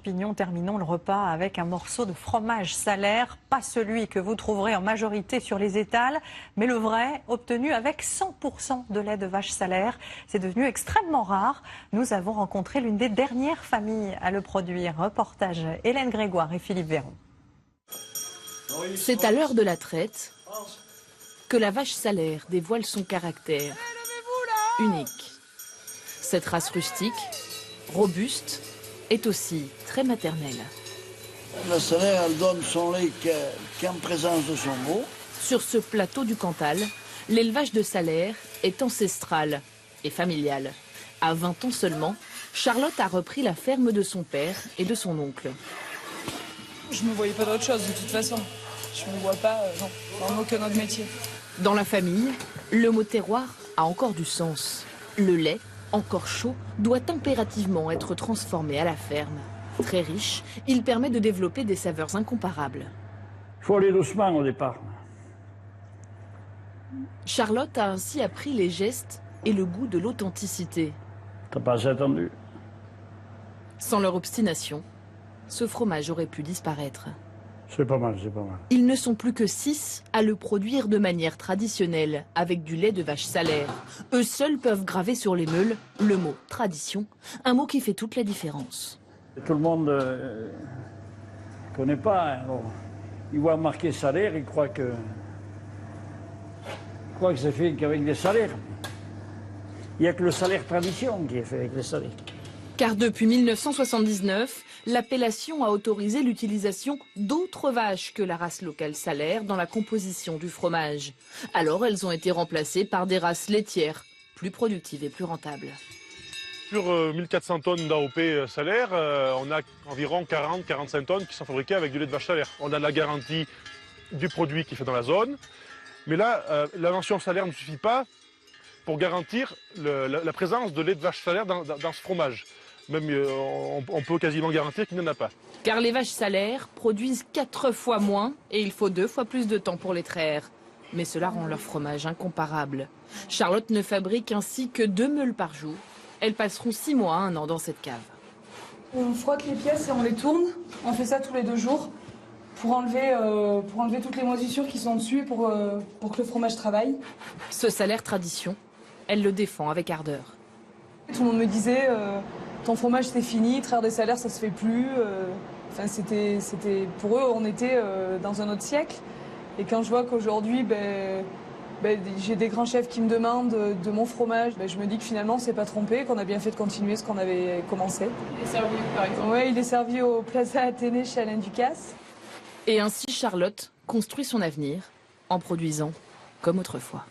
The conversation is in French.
champignons, terminons le repas avec un morceau de fromage salaire. Pas celui que vous trouverez en majorité sur les étals, mais le vrai, obtenu avec 100% de lait de vache salaire. C'est devenu extrêmement rare. Nous avons rencontré l'une des dernières familles à le produire. Reportage Hélène Grégoire et Philippe Véron. C'est à l'heure de la traite que la vache salaire dévoile son caractère unique. Cette race rustique, robuste, est aussi très maternelle. La salaire, elle donne son lait qu'en présence de son veau. Sur ce plateau du Cantal, l'élevage de salaire est ancestral et familial. À 20 ans seulement, Charlotte a repris la ferme de son père et de son oncle. Je ne me voyais pas d'autre chose de toute façon. Je ne me vois pas dans aucun autre métier. Dans la famille, le mot terroir a encore du sens. Le lait, encore chaud, doit impérativement être transformé à la ferme. Très riche, il permet de développer des saveurs incomparables. Il faut aller doucement au départ. Charlotte a ainsi appris les gestes et le goût de l'authenticité. T'as pas assez attendu. Sans leur obstination, ce fromage aurait pu disparaître. C'est pas mal, c'est pas mal. Ils ne sont plus que 6 à le produire de manière traditionnelle, avec du lait de vache salaire. Eux seuls peuvent graver sur les meules le mot « tradition », un mot qui fait toute la différence. Tout le monde ne connaît pas. Alors, il voit marqué salaire, il croit que c'est fait qu'avec des salaires. Il n'y a que le salaire tradition qui est fait avec les salaires. Car depuis 1979, l'appellation a autorisé l'utilisation d'autres vaches que la race locale salaire dans la composition du fromage. Alors elles ont été remplacées par des races laitières, plus productives et plus rentables. Sur 1400 tonnes d'AOP salaire, on a environ 40-45 tonnes qui sont fabriquées avec du lait de vache salaire. On a la garantie du produit qui est fait dans la zone. Mais là, la mention salaire ne suffit pas pour garantir la présence de lait de vache salaire dans ce fromage. Même on peut quasiment garantir qu'il n'y en a pas. Car les vaches salaires produisent 4 fois moins et il faut 2 fois plus de temps pour les traire. Mais cela rend leur fromage incomparable. Charlotte ne fabrique ainsi que 2 meules par jour. Elles passeront 6 mois à 1 an dans cette cave. On frotte les pièces et on les tourne. On fait ça tous les 2 jours pour enlever toutes les moisissures qui sont dessus pour que le fromage travaille. Ce salaire tradition, elle le défend avec ardeur. Tout le monde me disait ton fromage c'est fini, traire des salaires ça se fait plus. Enfin, c'était pour eux on était dans un autre siècle. Et quand je vois qu'aujourd'hui j'ai des grands chefs qui me demandent de mon fromage, je me dis que finalement on s'est pas trompé, qu'on a bien fait de continuer ce qu'on avait commencé. Il est servi par exemple. Oui, il est servi au Plaza Athénée chez Alain Ducasse. Et ainsi Charlotte construit son avenir en produisant comme autrefois.